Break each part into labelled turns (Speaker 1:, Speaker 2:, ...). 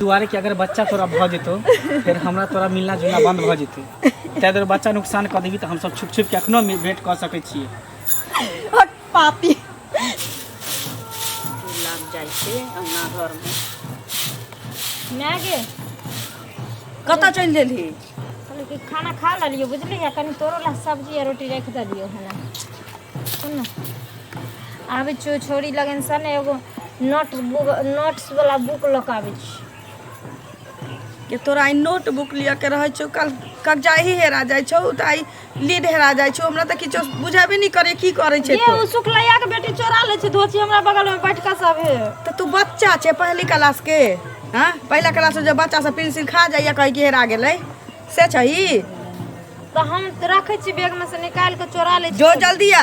Speaker 1: दुआरे कि अगर बच्चा तोरा भ जेतो फिर हमरा तोरा मिलना जुलना बंद भ जेतै तै दुआरे बच्चा नुकसान कर देबी त हम सब छुप छुप के अखनो भेंट कर सकै छियै।
Speaker 2: हट पापी
Speaker 3: लाग जाइ छै अंगना घर में
Speaker 4: मैं गे
Speaker 2: कता चल देली
Speaker 4: कहली कि खाना खा लियो बुझली है कनी तोरो ला सब्जी या रोटी रख दियो है ना सुन ना आबे छो छोरी लगन सन एगो नोट्स वाला बुक लक आबे छी
Speaker 2: के तोरा आई नोटबुक लिया के रह छौ कल कागजा ही हेरा जाय छौ त आई लीड हेरा जाय छौ हमरा त किछो बुझाबे नहीं करे की करे छै
Speaker 4: ये उ शुक्लैया के बेटी चोरा ले छै धोची हमरा बगल में बैठ के सब है
Speaker 2: त तू बच्चा छे पहली क्लास के हां पहला क्लास से जब बच्चा से पेंसिल खा जाइया कह के हेरा गेलै से छही
Speaker 4: तो हम रखे छी बैग में से निकाल के चोरा ले
Speaker 2: जो जल्दी आ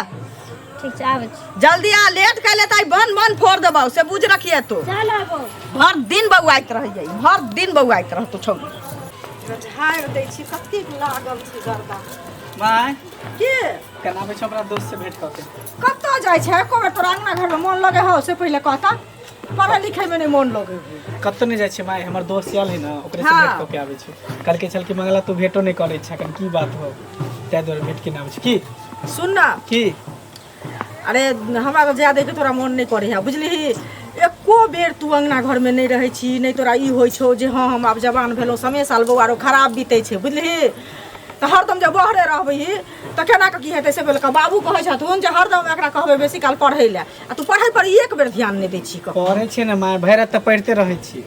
Speaker 4: ठीक छै आबै छी
Speaker 2: जल्दी आ लेट कर लेता बन फोड़ देबौ से बुझ रखिए तो
Speaker 4: चल आबो
Speaker 2: भर दिन बौआइत रह जाई भर दिन बौआइत रह तू छौ झाड़ दै छी कते लागल छी गरबा
Speaker 1: माय
Speaker 2: के
Speaker 1: केना आबै छ हमरा दोस्त से भेंट क के
Speaker 2: कत्ता जाय छै कोबे तोरा अंगना घर में मन लगे हो से पहले कहता पढ़े लिखे में नहीं मन लगे
Speaker 1: कत्तो नहीं जाय छै माय हमर दोस्त आयल है ना ओकरे से
Speaker 2: हाँ।
Speaker 1: भेंट क के आबै छै कल के चल के मंगला तू भेंटो नहीं करे छ कन की बात हो तै दुआरे भेंट के ना आबै छै की
Speaker 2: सुन ना
Speaker 1: की
Speaker 2: अरे हमरा तो ज्यादा के तोरा मन नहीं करे है बुझली एको बेर तू अंगना घर में नहीं रहे छी नहीं तोरा ई होय छौ जे हां हम आब जवान भेलो समय साल बौआरो खराब बीते छै बुझली त हरदम जब बहरे रहबही त केना के की हेतै से पहले का बाबू कहै छथुन जे हरदम एकरा कहबे बेसी काल पढ़ै ले आ तू पढ़ाई पर एक बेर ध्यान नहीं दै छी
Speaker 1: पढ़े छै ना माय भैर त पढ़ते रहै छी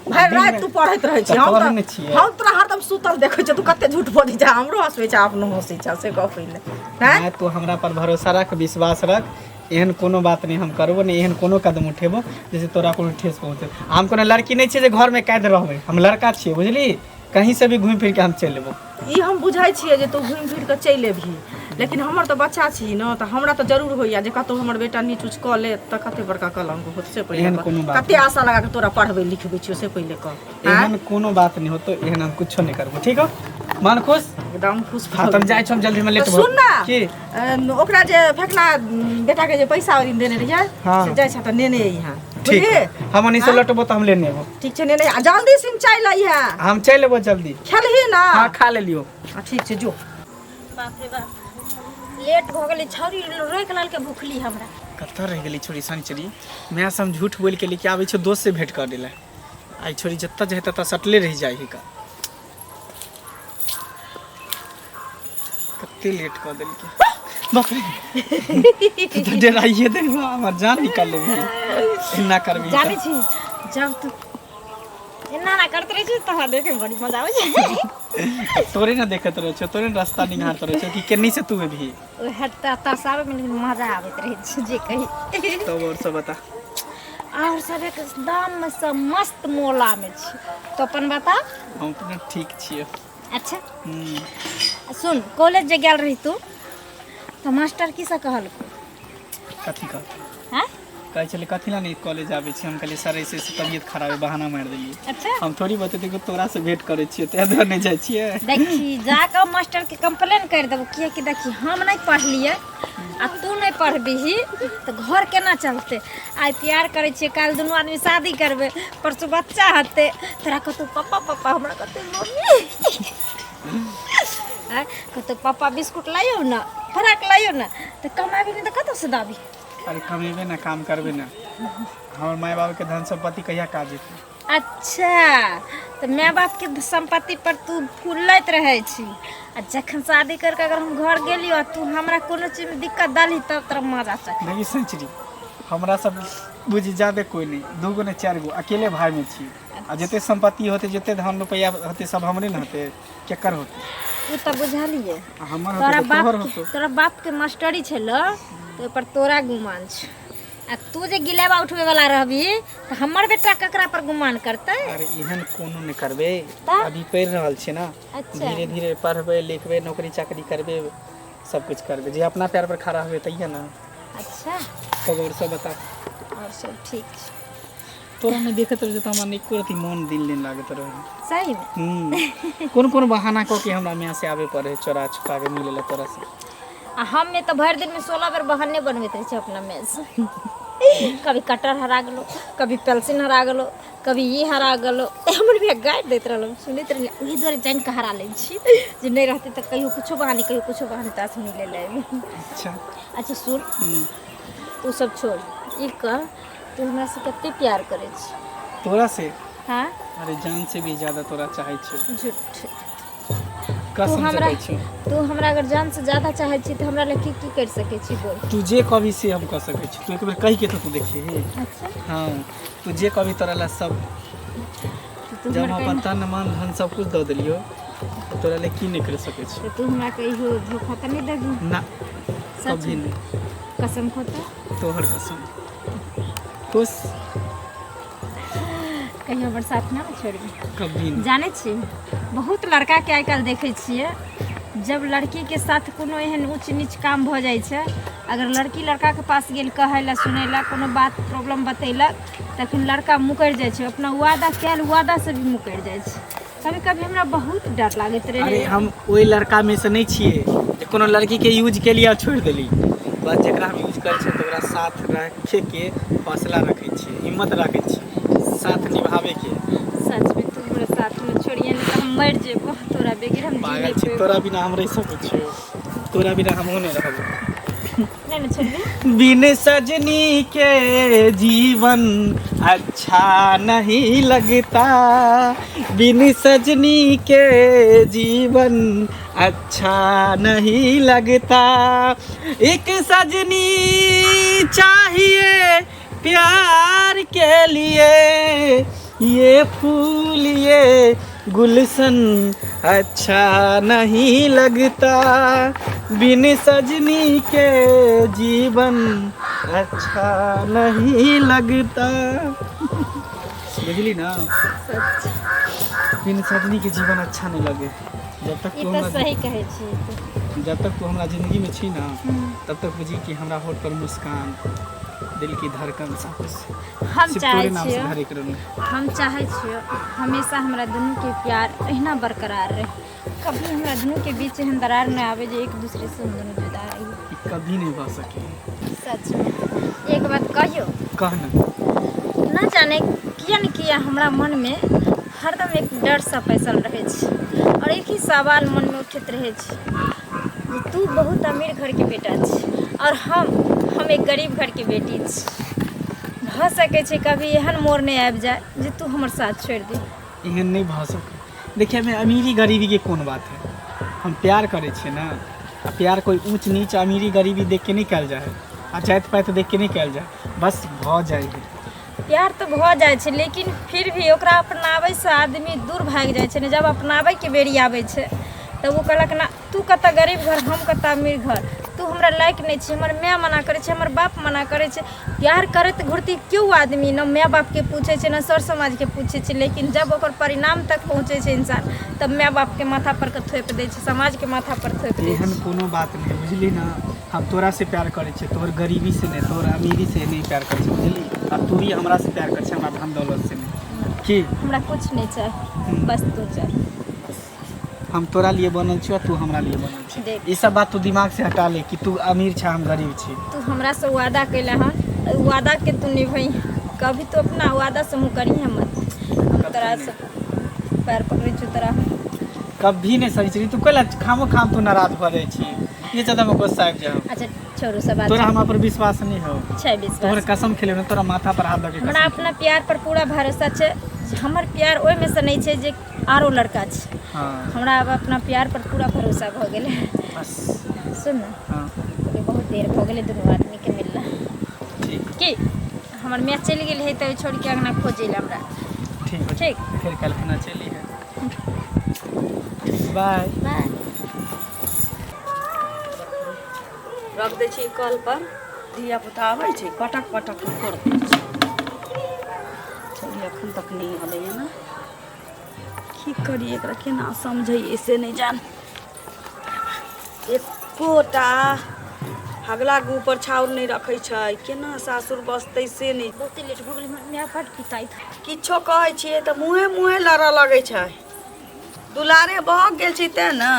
Speaker 2: भर रात तू पढ़ैत रहै छी
Speaker 1: तऽ पढ़ै नहि छियै।
Speaker 2: हम तोरा हरदम सुतल देखै छी तू कते झूठ बोली जा हमरो हंसबै छै अपनो हंसै छै से कहै ले हैं
Speaker 1: माय तू हमरा पर भरोसा रख विश्वास रख एहन कोनो बात नहीं हम करबो नहीं एहन कोनो कदम उठेबो जैसे तोरा कोनो ठेस पहुंचे हम कोनो लड़की नहीं छे जे घर में कैद रहबै हम लड़का छियै बुझली कहीं से भी घूम फिर के हम चल लेबो
Speaker 2: ई हम बुझाई छियै जे तू घुम फिर के चैल एबही लेकिन हमर त बच्चा छी न त हमरा त जरूर होइया जे कतौ हमर बेटा नीच उच क ले त कते बड़का कलंक होत से
Speaker 1: एहन
Speaker 2: पहिले
Speaker 1: कोनो बात
Speaker 2: कते आशा लगा के तोरा पढ़बै लिखबै छियो से पहिले कह
Speaker 1: एहन कोनो बात नहीं होतो एहन हम कुछो नहीं करबो ठीक हो मन खुश
Speaker 2: एकदम खुश
Speaker 1: हाँ तुम जाए हम जल्दी में लेट
Speaker 2: सुन ना
Speaker 1: की
Speaker 2: ओकरा जे फेकना बेटा के जे पैसा ओरी देने रहिया
Speaker 1: हाँ।
Speaker 2: से जाय छ त नेने यहाँ
Speaker 1: ठीक
Speaker 2: बुझली
Speaker 1: हम ओनी से लटबो त हम लेने एबो
Speaker 2: ठीक छै नेने आ जल्दी सिन चाय लई है
Speaker 1: हम चल लेबो जल्दी
Speaker 2: खेलही ना
Speaker 1: हां खा ले लियो
Speaker 2: ठीक छै जो
Speaker 4: बाप रे बाप लेट भ गेलै छौरी रोक लाल के भूखली हमरा
Speaker 1: कत्ता रह गेली छोरी संचरी मैं सब झूठ बोल के लेके आबै छ दोस्त से भेंट कर देला आई छोरी जत्ता जहे तत्ता सटले रह जाई का कत्ते लेट कर देल के बाप रे तू तो डराइए दे हमर जान निकाल लेबी इना करबी
Speaker 4: जाने छी जब तू एना ना करत रही छी तहा देखे बड़ी मजा आवे छै
Speaker 1: तोरे ना देखत रह छ तोरे रास्ता निहारत रह छ कि केनी से तू भी
Speaker 4: ओ हटता ता सारे में मजा आवत रही छै जे कही
Speaker 1: तो और सब बता
Speaker 4: और सब एकदम में सब मस्त मोला में छै तो अपन बता
Speaker 1: हम तो ठीक छिए
Speaker 4: अच्छा सुन कॉलेज जे गेल रही तू तो मास्टर की सा कहल
Speaker 1: कथी का
Speaker 4: हां
Speaker 1: कहै छले कथी ला नहीं कॉलेज आबै छी हम कहले सर ऐसे तबियत खराब है बहाना मार देलिए
Speaker 4: अच्छा
Speaker 1: हम थोड़ी बतेते कि तोरा से भेंट करे छिए ते दर नहीं जाय छिए
Speaker 4: देखी जाकर मास्टर के कंप्लेन कर देबो किया कि देखी हम नहीं पढ़लिए आ तू नहीं पढ़बीही तो घर केना चलते आई प्यार करे छिए काल दोनों आदमी शादी करबे परसों बच्चा हते तोरा कतौ पापा पापा हमरा कतौ मम्मी हां कतौ पापा बिस्कुट लाइयो ना फराक लाइयो ना तो कमाबी नहीं तो कतौ से दाबी
Speaker 1: अरे कमेबे ना काम करबे ना हमर माय बाप के धन संपत्ति कहिया काज जेतै
Speaker 4: अच्छा तो माय बाप के संपत्ति पर तू फूलत रहे छी आ जखन शादी करके अगर हम घर गेलियो तू हमरा कोनो चीज में दिक्कत डाली तब तोरा मजा चख
Speaker 1: नहीं सेंचुरी हमरा सब बुझी जाबे कोई नहीं दूगो ने चार गो अकेले भाई में छी आ जते संपत्ति होते जते धन रुपया होते सब हमरे न होते केकर होते
Speaker 4: उ त बुझलिए
Speaker 1: हमर
Speaker 4: तोरा
Speaker 1: होते तोहर
Speaker 4: बाप
Speaker 1: होते
Speaker 4: तोरा बाप के मास्टरी छलो तो पर तोरा गुमान छ आ तू जे गिलेबा उठवे वाला रहबी त हमर बेटा ककरा पर गुमान करतै
Speaker 1: अरे एहन कोनो नहीं करबे
Speaker 4: ता?
Speaker 1: अभी पढ़ रहल छी ना
Speaker 4: अच्छा।
Speaker 1: धीरे धीरे पढ़बे लिखबे नौकरी चाकरी करबे सब कुछ करबे जे अपना पैर पर खड़ा होबे तइया ना
Speaker 4: अच्छा
Speaker 1: सब और सब बता
Speaker 4: और सब ठीक छ
Speaker 1: तोरा में देखत रह त हमर एको रति मन दिल नहीं लागत रहे
Speaker 4: सही में
Speaker 1: कौन कौन बहाना क के हमरा में से आवे पड़े चोरा छुपा के मिले ला तोरा से
Speaker 4: आ हम में तो भर दिन में 16 बेर बहाने बनबैत रहे छी अपना में से
Speaker 1: नहीं संचरी हमरा सब बुझी जाबे कोई नहीं दूगो ने चार गो अकेले भाई में छी
Speaker 4: अच्छा
Speaker 1: हमर होते तोहर होते
Speaker 4: त हमरा बाप के मास्टरी छलो कभी कटर हरा गेलो, कभी पेंसिल हरा गेलो, कभी ये हरा गेलो। हमर भी गाइड दैत रहलो, सुनैत रहिए। ओहि दुआरे जानि कऽ हरा लै छी जे नहि रहतै तऽ कहियो कुछो बहानी, कहियो कुछो बहानी ता सुनी ले लेब।
Speaker 1: अच्छा
Speaker 4: अच्छा सुन, तू सब छोड़, ई कह तू हमरा से कते प्यार करे छी?
Speaker 1: तोरा से?
Speaker 4: हाँ,
Speaker 1: अरे जान से भी ज्यादा तोरा चाहे छी।
Speaker 4: झूठ।
Speaker 1: कसम से कहै छी।
Speaker 4: तू हमरा अगर जान से ज्यादा चाहे छी तो हमरा लिए की कर सके छी बोल?
Speaker 1: तू जे कभी से हम कह सकै छी। तू एक बेर कहि के तो तू देखिए।
Speaker 4: अच्छा,
Speaker 1: हाँ, तू जे कभी तोरा ला सब
Speaker 4: तू
Speaker 1: जब
Speaker 4: हमरा
Speaker 1: हम अपन तन मन धन सब कुछ दऽ देलियो तो तोरा ले की नहीं कर सकै छी।
Speaker 4: तो तू हमरा कहियो धोखा तो नहीं देबी?
Speaker 1: ना,
Speaker 4: सच
Speaker 1: कभी
Speaker 4: में?
Speaker 1: नहीं।
Speaker 4: कसम खाता?
Speaker 1: तोहर कसम। खुश
Speaker 4: कहियो हमर साथ ना छोड़बी?
Speaker 1: कभी नहीं।
Speaker 4: जाने छी बहुत लड़का के आइ काल्हि देखै छियै, जब लड़की के साथ कोनो एहन ऊंच नीच काम भऽ जाइ छै, अगर लड़की लड़का के पास गेल कहै ला सुनै ला, कोनो बात प्रॉब्लम बतैलक, तखन लड़का मुकरि जाइ छै, अपना वादा कैल वादा से भी मुकरि जाइ छै। कभी कभी हमरा बहुत डर लागैत रहे।
Speaker 1: अरे हम ओइ लड़का में से नहीं छिए जे कोनो लड़की के यूज के लिए छोड़ देली। बस जेकरा हम यूज करै छियै तकरा साथ रखे के हौसला रखै छियै, हिम्मत रखै छियै, साथ निभावे के।
Speaker 4: सच में तू हमरा साथ में छोड़िए नहीं तो हम मर जेबो तोरा बेगर। हम जी
Speaker 1: पागल
Speaker 4: नहीं
Speaker 1: छी,
Speaker 4: पेबो।
Speaker 1: तोरा बिना हम रह सकै छियो? तोरा बिना हम नहीं रहब।
Speaker 4: नहीं ना छोड़बी?
Speaker 1: बिन सजनी के जीवन अच्छा नहीं लगता, बिन सजनी के जीवन अच्छा नहीं लगता। एक सजनी चाहिए प्यार के लिए, ये फूल ये गुलशन अच्छा नहीं लगता, बिन सजनी के जीवन अच्छा नहीं लगता। बुझली ना?
Speaker 4: सच,
Speaker 1: बिन सजनी के जीवन अच्छा नहीं लगे। जब तक
Speaker 4: ई
Speaker 1: तू
Speaker 4: तो
Speaker 1: हमरा
Speaker 4: सही कहै छी तू।
Speaker 1: जब तक तू हमरा जिंदगी में छी ना, तब तक बुझी कि हमरा होठ पर मुस्कान, दिल की धड़कन सब कुछ
Speaker 4: हम
Speaker 1: सिर्फ
Speaker 4: चाहे
Speaker 1: तोरे नाम से
Speaker 4: छियो,
Speaker 1: भरे के रहूं।
Speaker 4: हम चाहे छियो हमेशा हमरा दुनू के प्यार एहिना बरकरार रहे। कभी हमरा दुनू के बीच एहन दरार न आवे जे एक दूसरे से हम दुनू जुदा रही।
Speaker 1: ई कभी नहीं भऽ सके।
Speaker 4: सच में एक बात कहियो,
Speaker 1: कह ना।
Speaker 4: ना जाने किया न किया हमरा मन में हरदम एक डर सा पैसल रहे छै, और एक ही सवाल मन में उठैत रहे छै जे तू बहुत अमीर घर के बेटा छी और हम एक गरीब घर के बेटी छी। भऽ सकै छै कभी एहन मोड़ नहीं आबि जाए जे तू हमर साथ छोड़ दे।
Speaker 1: एहन नहीं भऽ सके। देखिए में अमीरी गरीबी के कौन बात है? हम प्यार करे छिए ना, आ प्यार कोई ऊंच नीच अमीरी गरीबी देख के नहीं कल जाए, आ जात पात देख के नहीं कल जाए, बस भऽ जाए है।
Speaker 4: प्यार तो भऽ जाइ छै, लेकिन फिर भी ओकरा अपनाबै से आदमी दूर भागि जाइ छै ने। जब अपनाबै के बेरी आबै छै तब वो कहलक ना तू कतऽ गरीब घर, हम कतऽ अमीर घर, तू हमरा लायक नहीं छी, हमर माय मना करे छै, हमर बाप मना करे छै। प्यार करत घुरती क्यों आदमी न माय बाप के पूछे छै न सर समाज के पूछे छै, लेकिन जब ओकर परिणाम तक पहुँचे छै इंसान, तब माय बाप के माथा पर के थोप दै छै, समाज के माथा पर थोप दै
Speaker 1: एहन
Speaker 4: छै।
Speaker 1: कोनो बात नहीं, बुझली ना? हम तोरा से प्यार करे छिए, तोहर गरीबी से नहीं, तोहर अमीरी से नहीं प्यार करे छिए, बुझली? आ तू भी हमरा से प्यार करे छिए, हमरा धन दौलत से नहीं। की
Speaker 4: हमरा कुछ नहीं चाहे, बस तू चाहे।
Speaker 1: हम तोरा लिए बनल छियो, तू हमरा लिए बनल छी।
Speaker 4: देख।
Speaker 1: ई सब बात तू दिमाग से हटा ले कि तू अमीर छ, हम गरीब छी।
Speaker 4: तू हमरा से वादा कैला हन, वादा के तू निभई, कभी तो अपना वादा से मुँह करी मत। हम तोरा से पैर पकड़े छु तोरा।
Speaker 1: कभी नहीं सही चली। तू कहला खामो खाम तू नाराज भऽ जाइ छी, ये ज्यादा में गुस्सा आबि जाओ।
Speaker 4: अच्छा छोड़ू सब बात।
Speaker 1: तोरा हमरा पर विश्वास नहीं हो?
Speaker 4: छै
Speaker 1: तोहर
Speaker 4: विश्वास,
Speaker 1: कसम खेले ना, तोरा माथा पर हाथ दे के
Speaker 4: हमरा अपना प्यार पर पूरा भरोसा छै। हमर प्यार ओहि में से नहीं छै जे आरो लड़का छै।
Speaker 1: हाँ
Speaker 4: हमरा अब अपना प्यार पर पूरा भरोसा भऽ गेलै।
Speaker 1: बस।
Speaker 4: सुन ना,
Speaker 1: हाँ
Speaker 4: अभी बहुत देर भऽ गेलै दुनू आदमी के मिलला।
Speaker 1: ठीक
Speaker 4: की हमर मैया चलि गेल है तो छोड़ के अंगना खोजे ला हमरा।
Speaker 1: ठीक है।
Speaker 4: ठीक।
Speaker 1: फिर कल्पना चली है। Bye
Speaker 4: bye.
Speaker 3: रख दै छी कल पर, धिया पुता आबै छै पटक पटक कर दै छै। चलिए एखन तक नहीं हलैए ना, की करी एकरा केना समझै से नहीं जान। एकोटा हगला के ऊपर छाउर नहीं रखै छै, केना सासुर बसतै से नहीं।
Speaker 4: बहुते लेट भऽ गेलै, मैया बड पिटाई था।
Speaker 3: किछो कहै छियै तऽ मुँहे मुँहे लड़ऽ लगै छै। दुलारे भऽ गेल छै तेँ ने।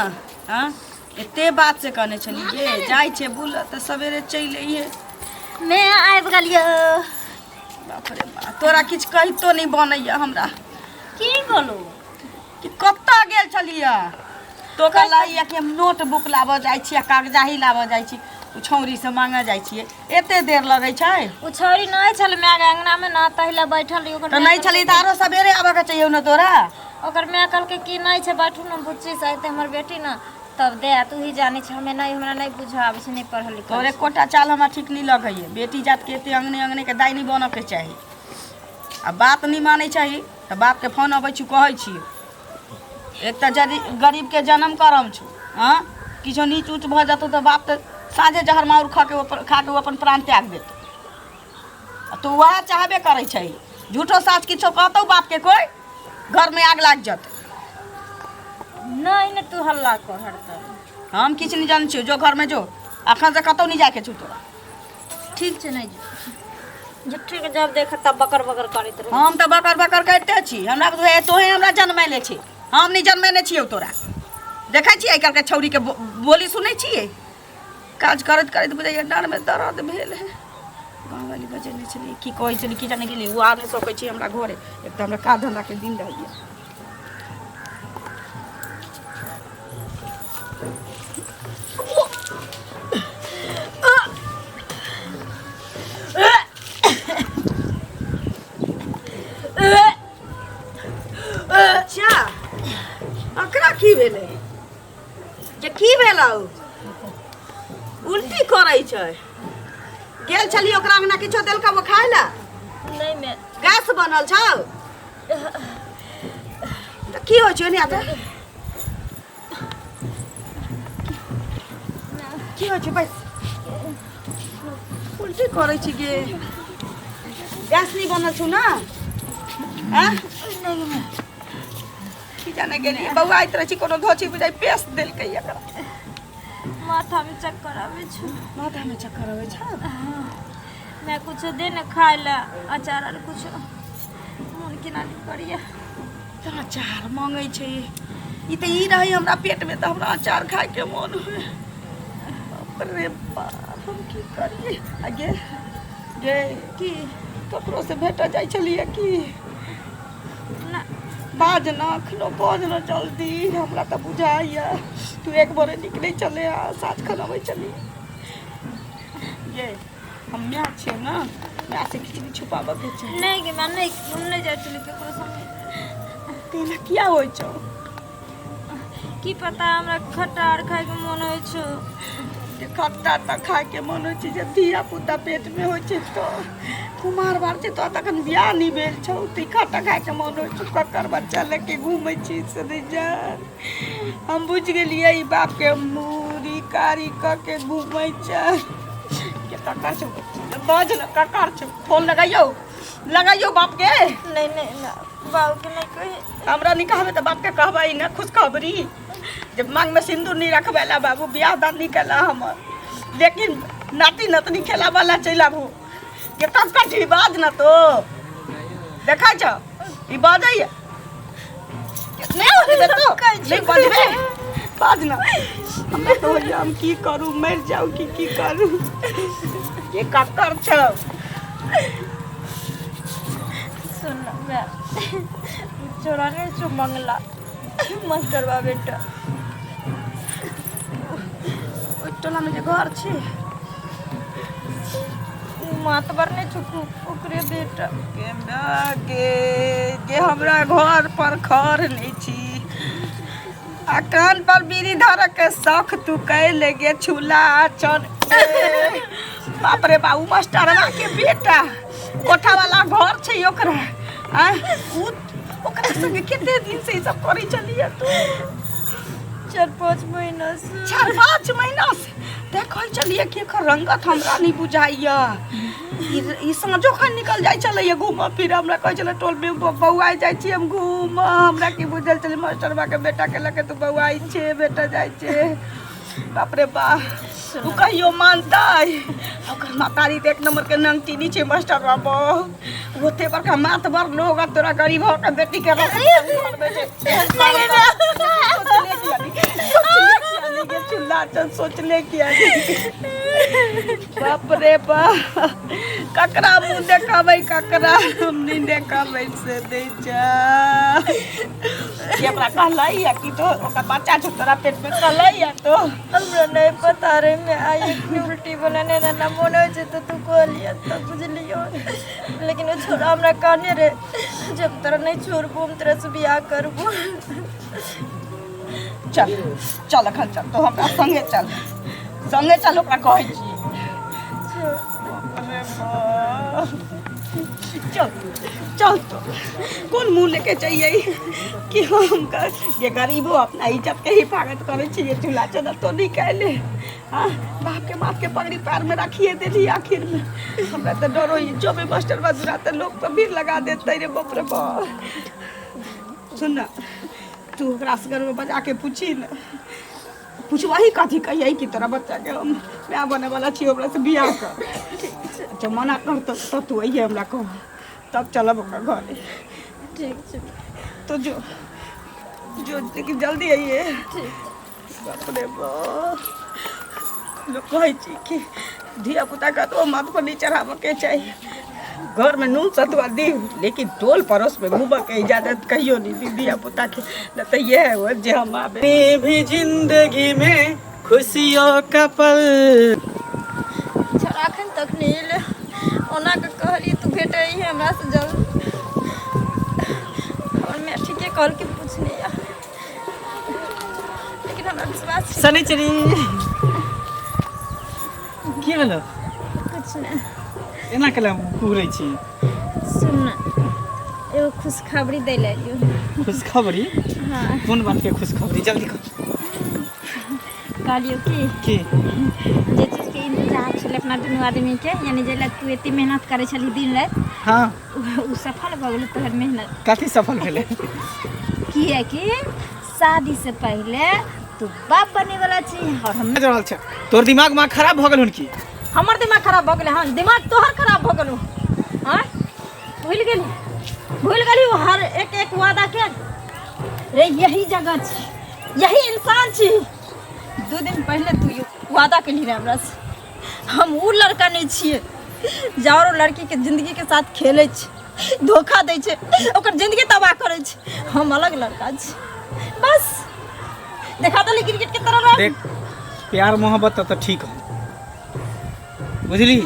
Speaker 3: हाँ एते बात से कहने छली जे जाइ छै बुल तऽ सवेरे चलि अइहे।
Speaker 4: मैं आबि गेलियो।
Speaker 3: बाप रे बा, तोरा किछु कहितो नहीं बनैया हमरा
Speaker 4: की बोलू?
Speaker 3: कि कत्ता गेल छलिया तो कहलिए कि हम नोटबुक लाबऽ जाइ छियै, कागजाही लाबऽ जाइ छी, उ छौरी से मांगे जाइ छियै, एते देर लगै छै।
Speaker 4: उ छोरी नहीं छल मैं अंगना में ना तहिले बैठल रही।
Speaker 3: तो नहीं छली त आरो सबेरे आबऽ के चाहिए न तोरा।
Speaker 4: ओकर मैं कहलके कि नहीं छै बैठू न बुच्ची से आते हमर बेटी न तब दे तू ही जाने छ हमें नहीं हमरा नहीं बुझा आबै छै नहीं पढ़ल लिखल।
Speaker 3: तोरे कोटा चाल हमरा ठीक नहीं लगैए। बेटी जात के एते अंगने अंगने के दाई नहीं बनऽ के चाही। आ बात नहीं मानै चाही त बाप के फोन अबै छु कहै छी। एक त गरीब के जन्म करम छु, हां किछो नीच ऊच भ जतो त बाप त साँझे जहर माउर खा के अपन प्राण त्याग देतो। तो वह चाहबे करे छै। झूठो साच किछो कहतौ बाप के कोई घर में आग लाग जत।
Speaker 4: नहीं ने तू हल्ला कर हरदम।
Speaker 3: हम किछ नहीं जान छियो, जो घर में जो, अखन से कतौ नहीं जाके छु तोरा।
Speaker 4: ठीक छै नहीं जुट्ठी के जब देख तब बकर बकर करैत रह।
Speaker 3: हम त बकर बकर करते छी। हमरा तोहे हमरा जन्मैले छी, हम नहीं जन्मैने छियो तोरा। देखै छी आइ काल्हि के छौरी के बोली सुनै छियै। काज करत करत बुझाइए डाँड़ में दर्द भेल है। गाँव वाली बजेने छलिए की कहै छलिए की जाने गेलिए उ आ नहीं सकै छी हमरा घरे। एक त हमरा काज धंधा के दिन रहैए। अच्छा अकरा की भेलै जे की भेलौ? उल्टी करै छै। गेल छली ओकरा अंगना किछो देलका वो खाय ला?
Speaker 4: नहीं मैं
Speaker 3: गैस बनल छौ त की होइ छै ने आते? की होइ छै बस? उल्टी करै छी गे। गैस नहीं बनल छौ ना? हां की जाने गेली बौआ आइत रह छी कोनो धोची बुझाइ पेस देलकै एकरा।
Speaker 4: माथा में चक्कर आवे छ।
Speaker 3: माथा में चक्कर आवे छ?
Speaker 4: मैं कुछ दे न खाए ला अचार आर कुछ मन केना नहीं करिया।
Speaker 3: त अचार मांगै छै। ई त ई रही हमरा पेट में त हमरा अचार खाए के मन होय। बाप रे बाप हम की करिए? आगे गे की ककरो से भेट जाय छलिए की?
Speaker 4: ना
Speaker 3: बाज ना अखनो बाज ना जल्दी हमरा त बुझाइया तू एक बारे निकले चले आ साथ खनाबै चली। ये हम म्या छियै ना, म्या से किछ नहीं छुपाबऽ के छै।
Speaker 4: नहीं के मैं नहीं जाय चली केकरो संगे।
Speaker 3: तेना किया होइ छौ?
Speaker 4: की पता हमरा खट्टा आर खाए के मन होय छ।
Speaker 3: जे खट्टा त खाए के मन होइ छै जे धिया पुता पेट में होइ छै तो कुमार बार छै तो तखन बियाह नहीं भेल छौ त खट्टा खाए के मन होइ छै। ककर बच्चा लेके घूमै छी से नहीं जान। हम बुझ गेलियै ई बाप के मूरी कारी क के घूमै छै। के ककर छौ? बाज न ककर छौ? फोन लगाइयो बाप के।
Speaker 4: नहीं नहीं ना बाबू के नहीं कही।
Speaker 3: हमरा नहीं कहबे त बाप के कहबै ना खुशखबरी। जब मांग में सिंदूर नहीं रखबेला बाबू बियाह दान नहीं केला हमर, लेकिन नाती नतनी खेला वाला चलाबू। ये तब कठी बाज न तो देखा छ ई बाजैया नहीं होबे तो नहीं बाजबे बाज न। हमरा तो हम की करू मर जाऊ की करू? ये ककर छ?
Speaker 4: सुन मैं छोरा ने जो मंगला मास्टर बा बेटा
Speaker 3: ओइ टोला में जे घर छी
Speaker 4: मातबर ने चुकू ओकरे बेटा
Speaker 3: के हमरा घर पर खर नहीं छी। आ कान पर बीड़ी धर के शौक तू कैले गे छूला चन। बाप रे बाबू मास्टरवा के बेटा कोठा वाला घर छै ओकरा। आ ओकरा संगे कते दिन से ई सब करै छलिए तू?
Speaker 4: 4-5 महीना से।
Speaker 3: 4-5 महीना से देखै छलिए कि एकर रंगत हमरा नहीं बुझाइया। ई साँझो खन निकल जाय छलैया घूम फिर हमरा कहै छलै टोल में बौआइ जाइ छी हम घूम। हमरा की बुझल छलै मास्टरवा के बेटा के लके तू बौआइ छे बेटा जाइ छे। बाप रे बा तू कहियो मानतै? ओकर मातारी त 1 नंबर के नंगटीनी छे मास्टरवा बहु। ओते बड़का मात बर लोग तोरा गरीब हो के बेटी के रख घर में सोच ले किया नहीं? सोच ले किया नहीं? सोच ले किया नहीं? बाप रे बाप ककरा मुँह देखाबै ककरा हम नहीं देखाबै से दे जा हमरा कहलै या कि तो ओकर बच्चा छ तोरा पेट में कहलै या तो
Speaker 4: हमरा नहीं पता रे मैं आई इतनी उल्टी बनाने ना मन हो जे तो तू कहलिया तो बुझलियो लेकिन वो छोरा हमरा कहने रे जब तोरा नहीं छोड़बो हम तेरे से बियाह करबो।
Speaker 3: चल चल अखन चल तो हमरा संगे चल ओकरा कहै छी अरे बाप चल तो कौन मुँह लेके चाहिए कि हम ये गरीबो अपना इज्जत के हिफाजत करे छिए चूल्हा चदर तो नहीं कैले हाँ बाप के बाप के पगड़ी पैर में रखिए देली आखिर में हमरा तो डरो ही जो भी मास्टर बजुरा तो लोग तो भीड़ लगा देते रे बाप रे बाप। सुन ना तू ओकरा से घर में बजा के पूछी ना पूछवाही कथी कहिए कि तोरा बच्चा के हम मैं बने वाला छी ओकरा से बियाह कर जो मना कर तो तू अइहे हमरा कह तब चलब ओकरा घरे
Speaker 4: ठीक छै
Speaker 3: तो जो लेकिन जल्दी आइए बाप रे बाप लोग कहै छी कि धिया पुता का तो माथ पर नहीं चढ़ाबऽ के चाहिए घर में नून सतुआ दी लेकिन टोल पड़ोस में घूमऽ के इजाजत कहियो नहीं दी धिया पुता के न तो ये है वो जे हम आबे
Speaker 1: भी जिंदगी में खुशियों का पल
Speaker 4: छोरा अखन तक नहीं एले ओना के कहली तू भेटै है हमरा से जल्द और मैं ठीके कहल के पूछने या लेकिन हमरा विश्वास छै
Speaker 1: शनिचरी की भेलो
Speaker 4: कुछ नहीं।
Speaker 1: एना केला कुहरै छी
Speaker 4: सुन ना एगो खुशखबरी दै ले लियो।
Speaker 1: खुशखबरी
Speaker 4: हाँ
Speaker 1: कोन बात के खुशखबरी जल्दी कर
Speaker 4: कहलियो कि
Speaker 1: की
Speaker 4: जे चीज के इंतजार छलै अपना दुनू आदमी के यानी जे लग तू एते मेहनत करे छली दिन रात
Speaker 1: हाँ
Speaker 4: उ सफल भ गेल तोहर मेहनत
Speaker 1: काफी सफल भेले
Speaker 4: किया कि शादी से पहले तू बाप बने वाला छी और हम
Speaker 1: रहल छै तोर दिमाग में खराब भ गेल हुन की
Speaker 4: हमर दिमाग खराब भ गेलै। हाँ दिमाग तोहर खराब भ गेलो। हाँ भूल गेली हर एक वादा के रे यही जगह छी यही इंसान छी। 2 दिन पहले तू वादा केली रे हमरा से हम उ लड़का नहीं छिए जाओ लड़की के जिंदगी के साथ खेले छी धोखा दै छै ओकर जिंदगी तबाह करे छै हम अलग लड़का छी बस देखा दली क्रिकेट के तरह
Speaker 1: देख प्यार मोहब्बत तो ठीक है बुझली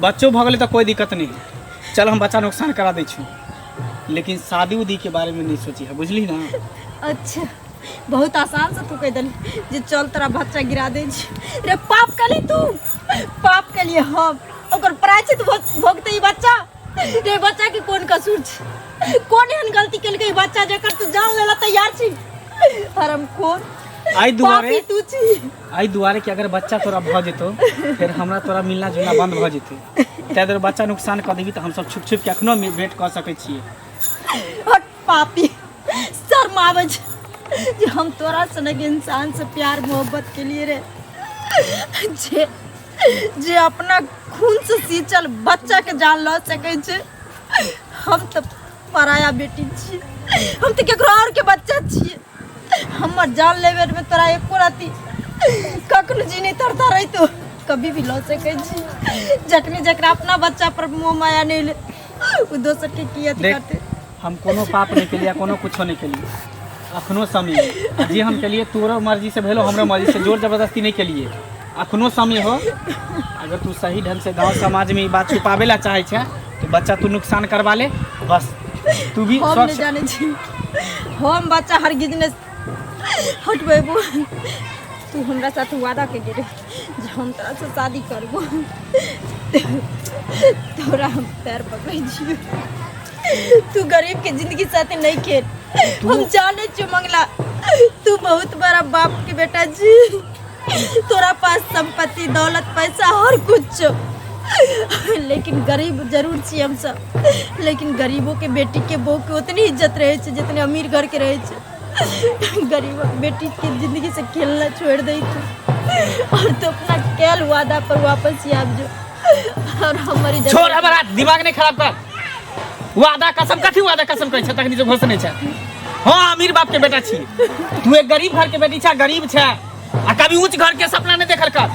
Speaker 1: बच्चों भ गेलै तो कोई दिक्कत नहीं चल हम बच्चा नुकसान करा दै छी लेकिन शादी उदी के बारे में नहीं सोची है बुझली ना।
Speaker 4: अच्छा बहुत आसान से तू कह दली जे चल तेरा बच्चा गिरा दे छी रे पाप कली तू पाप के लिए हम ओकर प्रायश्चित भोगते ई बच्चा रे बच्चा के कोन कसूर छी कोन एहन गलती केलकै ई बच्चा जेकर तू जान लेला तैयार छी हरम खोर
Speaker 1: आई दुआरे
Speaker 4: तू छी
Speaker 1: आई दुआरे कि अगर बच्चा तोरा भ जेतो फिर हमरा तोरा मिलना जुलना बंद भ जेते तै देर बच्चा नुकसान कर देबी तो हम सब छुप छुप के अखनो भेंट कर सकै छियै।
Speaker 4: हट पापी शर्म आवे छै जे हम तोरा सनक इंसान से प्यार मोहब्बत के लिए रे जे अपना खून से सींचल बच्चा के जान ल सकै छै हम तो पराया बेटी छी हम तो केकरो और के बच्चा छी हमर जान लेवे में तोरा एको राती कखनो जी नहीं तरता रही तो कभी भी ल सकै छी जखनी जकरा अपना बच्चा पर मोह माया नहीं ले उ दोसर के की अथी करते
Speaker 1: हम कोनो पाप नहीं केलिए कोनो कुछो नहीं केलिए अखनो समय जे हम केलिए तोरो मर्जी से भेलो हमरो मर्जी से जोर जबरदस्ती नहीं केलिए अखनो समय हो अगर तू सही ढंग से गांव समाज में ई बात छुपावे ला चाहे छै तो बच्चा तू नुकसान करवा ले बस तू भी
Speaker 4: हम नहीं जाने छी हम बच्चा हर गिजने हटबेबो तू हमरा साथ वादा के गिरे जे हम तोरा से शादी करबो तोरा हम पैर पकड़े छी तू गरीब के जिंदगी साथ नहीं खेल हम जाने छी मंगला तू बहुत बड़ा बाप के बेटा जी तोरा पास संपत्ति दौलत पैसा हर कुछ लेकिन गरीब जरूर छी हम सब लेकिन गरीबों के बेटी के बहू के उतनी इज्जत रहे छै जितने अमीर घर के रहे छै गरीब बेटी के जिंदगी से खेलना छोड़ दे और तो अपना कैल वादा पर वापस ही आप जो और हमारी
Speaker 1: छोड़ हमारा दिमाग नहीं खराब कर वादा कसम कथी वादा कसम कहै छै तखनी जो घोषणे छै हां अमीर बाप के बेटा छी तू एक गरीब घर के बेटी छै गरीब छै आ कभी ऊंच घर के सपना नहीं देखल कर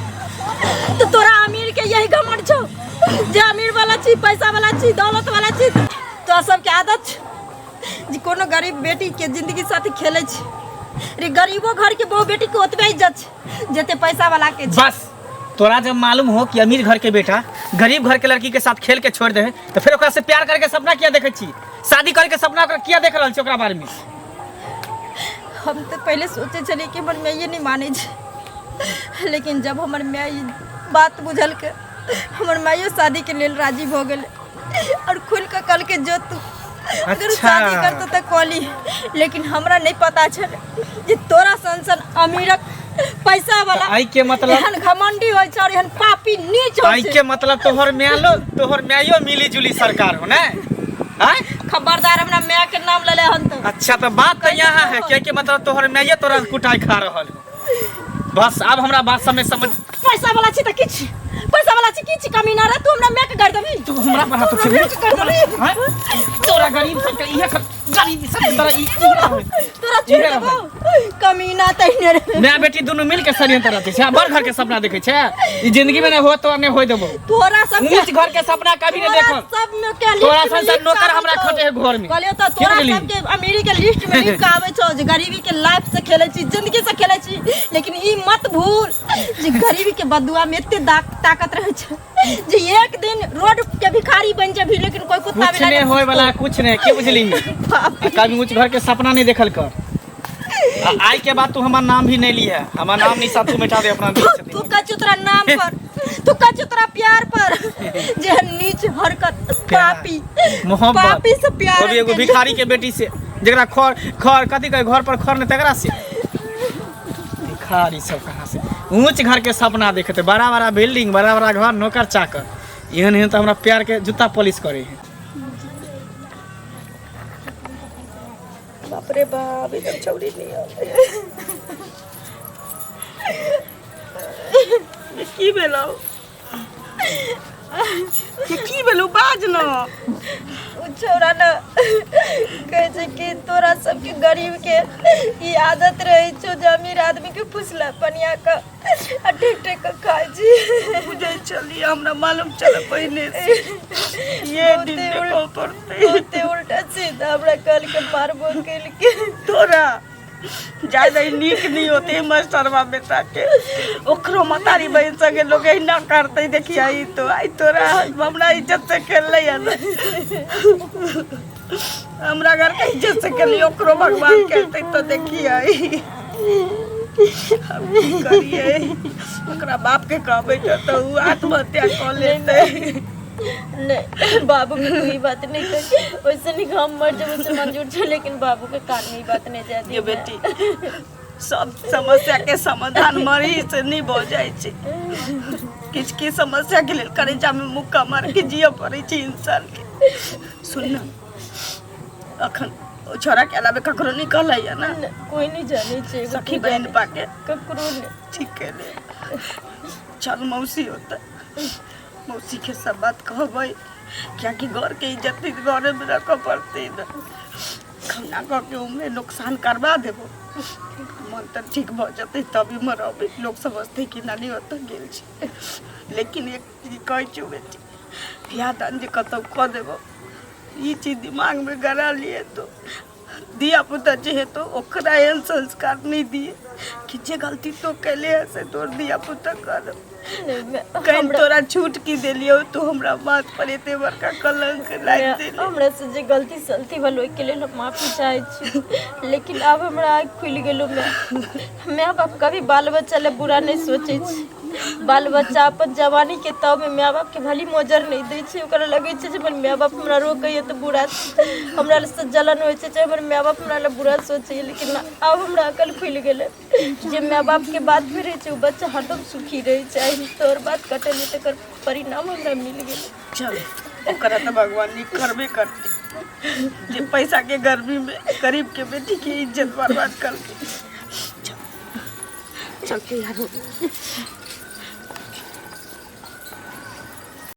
Speaker 2: तो तोरा अमीर के यही घमंड छो जे अमीर वाला छी, पैसा वाला छी, दौलत वाला छी। तो सबके आदत छै जे कोनो गरीब बेटी के जिंदगी साथी खेले छी। रे गरीबो घर के बहु बेटी के ओतबे इज्जत छै जते पैसा वाला के छै।
Speaker 1: बस तोरा जब मालूम हो कि अमीर घर के बेटा गरीब घर के लड़की के साथ खेल के छोड़ दे तो फिर ओकरा से प्यार करके सपना किया देखे छी? शादी करके सपना ओकरा किया देख रहल छी ओकरा बारे में?
Speaker 2: हम तो पहले सोचे चले कि हमर माय नहीं माने छै, लेकिन जब हमर माय ई बात बुझल के हमर मायो शादी के लेल राजी हो गेले और खुल के कल के जो तू अगर शादी करतो त कली। लेकिन हमरा नहीं पता छै जे तोरा संसन अमीरक पैसा वाला
Speaker 1: आई के मतलब
Speaker 2: एहन घमंडी होय छै और एहन पापी नीच होय
Speaker 1: आई
Speaker 2: छै।
Speaker 1: के मतलब तोहर म्यायो मिली जुली सरकार हो ना? हैं?
Speaker 2: खबरदार हमरा माय के नाम ले ले हन तो।
Speaker 1: अच्छा तो बात तो यहाँ है क्या कि मतलब तोहर म्याये तोरा कुटाई खा रहल हो। बस अब हमरा बात समझ
Speaker 2: पैसा वाला छी त किछ, पैसा वाला छी किछ कमी ना रे। तू हमरा माय के कर देबी,
Speaker 1: तू हमरा पर हाथ उठेबी? हैं? तोरा गरीब सब के इहे गरीब सब तोरा ई
Speaker 2: तोरा चुप देबो कमी ना तइने रे।
Speaker 1: मैं बेटी दोनों मिल के षड्यंत्र रहते छै, बड़ घर के सपना देखे छै। ई जिंदगी में नहीं हो तो नहीं होय देबो।
Speaker 2: तोरा सब
Speaker 1: ऊंच घर के सपना कभी नहीं देखो।
Speaker 2: सब में के
Speaker 1: तोरा संसार नौकर हमरा खटे है घर में।
Speaker 2: कहलियो त तोरा सब के अमीरी के लिस्ट में लिख के आवे छौ जे गरीबी के लाइफ से खेले छी, जिंदगी से खेले छी। लेकिन ई मत भूल जे गरीबी के बदुआ में एते ताकत रहे छै जे एक दिन रोड के भिखारी बन जेबी लेकिन कोई कुत्ता
Speaker 1: कुछ नहीं होय वाला कुछ नहीं के बुझली। कभी ऊंच घर के सपना नहीं देखल कर। आई के बाद तू हमार नाम भी नहीं ली है, हमार नाम नहीं साथ तू मिटा दे अपना दिल से।
Speaker 2: तू कछु तोरा नाम पर, तू कछु तोरा प्यार पर जे नीच हरकत पापी
Speaker 1: मोहब्बत
Speaker 2: पापी से प्यार
Speaker 1: वो भी एगो भिखारी के बेटी से जेकरा खर कथी कहे घर पर खर ने तकरा से भिखारी सब कहां से ऊंच घर के सपना देखते, बड़ा बड़ा बिल्डिंग, बड़ा बड़ा घर, नौकर चाकर। एहन तो हमरा प्यार के जूता पॉलिश करे है।
Speaker 3: बाप रे बाप, एकदम चौड़ी नहीं आवे। ये की भेलो? ये की भेलो बाज न?
Speaker 2: छोरा न कहे छै कि तोरा सबके गरीब के ई आदत रहे छो जे अमीर आदमी के फुसला पनिया का ठेक ठेक के खाय छी।
Speaker 3: बुझे चली हमरा मालूम चल पहिने से ये दिन देखो पड़ते
Speaker 2: ते उल्टा सीधा हमरा कल के मारबो केल के।
Speaker 3: तोरा ज्यादा नीक नहीं होते मास्टरवा बेटा के ओकरो मतारी बहन संगे लोग ना करते। देखिए आई तो आई तोरा हमरा इज्जत से खेल लिया ना, हमरा घर के इज्जत से खेली ओकरो भगवान कहते तो देखिए आई हम की करिए। ओकरा बाप के कहबे तो उ आत्महत्या कर लेते।
Speaker 2: नहीं बाबू की कोई बात नहीं कर, वैसे नहीं हम मर जब उसे मंजूर छे, लेकिन बाबू के कान में बात नहीं जाती।
Speaker 3: ये बेटी सब समस्या के समाधान मरी से नहीं हो जाए छे। किछ की समस्या के लेल करे जा में मुक्का मार के जियो पड़े छे इंसान के। सुन ना अखन ओ छोरा के अलावे ककरो नहीं कहले या ना?
Speaker 2: कोई नहीं जाने छे,
Speaker 3: सखी बहन पाके
Speaker 2: ककरो नहीं।
Speaker 3: ठीक है ले चल मौसी होता, मौसी के सब बात कहबै क्या कि घर के इज्जत घरे में रख पड़ते ना। खाना कह के उम्र नुकसान करवा देबो मन तो ठीक भ जते तभी मरबे। लोग समझते कि नानी होता गेल छी, लेकिन एक चीज कह छु बेटी बियाह दान जे कतौ क देबो ई चीज दिमाग में गड़ा लिए तो दिया पुता जे तो ओकरा एहन संस्कार नहीं दिए कि जे गलती तो कैले है से तोर दिया पुता कर कहीं तोरा छूट की देलियो तो हमरा बात पर एते बड़का कलंक लाग देले।
Speaker 2: हमरा से जे गलती सलती भलो के लिए माफी चाहे छी, लेकिन अब हमरा आँख खुल गेलो। मैं बाप कभी बाल बच्चा ले बुरा नहीं सोचे छी। बाल बच्चा अपन जवानी के तब में माँ बाप के भली मोजर नहीं दे छे। ओकरा लगे छे जे हमर माँ बाप हमरा रोके तो बुरा हमरा से जलन होय छे, हमर माँ बाप हमरा ले बुरा सोचे। लेकिन अब हमरा अकल खुल गेले जे माँ बाप के बात भी रहे छे उ बच्चा हरदम सुखी रहे छे। तोर बात कटले तकर परिणाम हमरा मिल गेल।
Speaker 3: चल ओकरा तो भगवान नी करबे करते जे पैसा के गर्मी में गरीब के बेटी की इज्जत बर्बाद कर के। चल चल के यार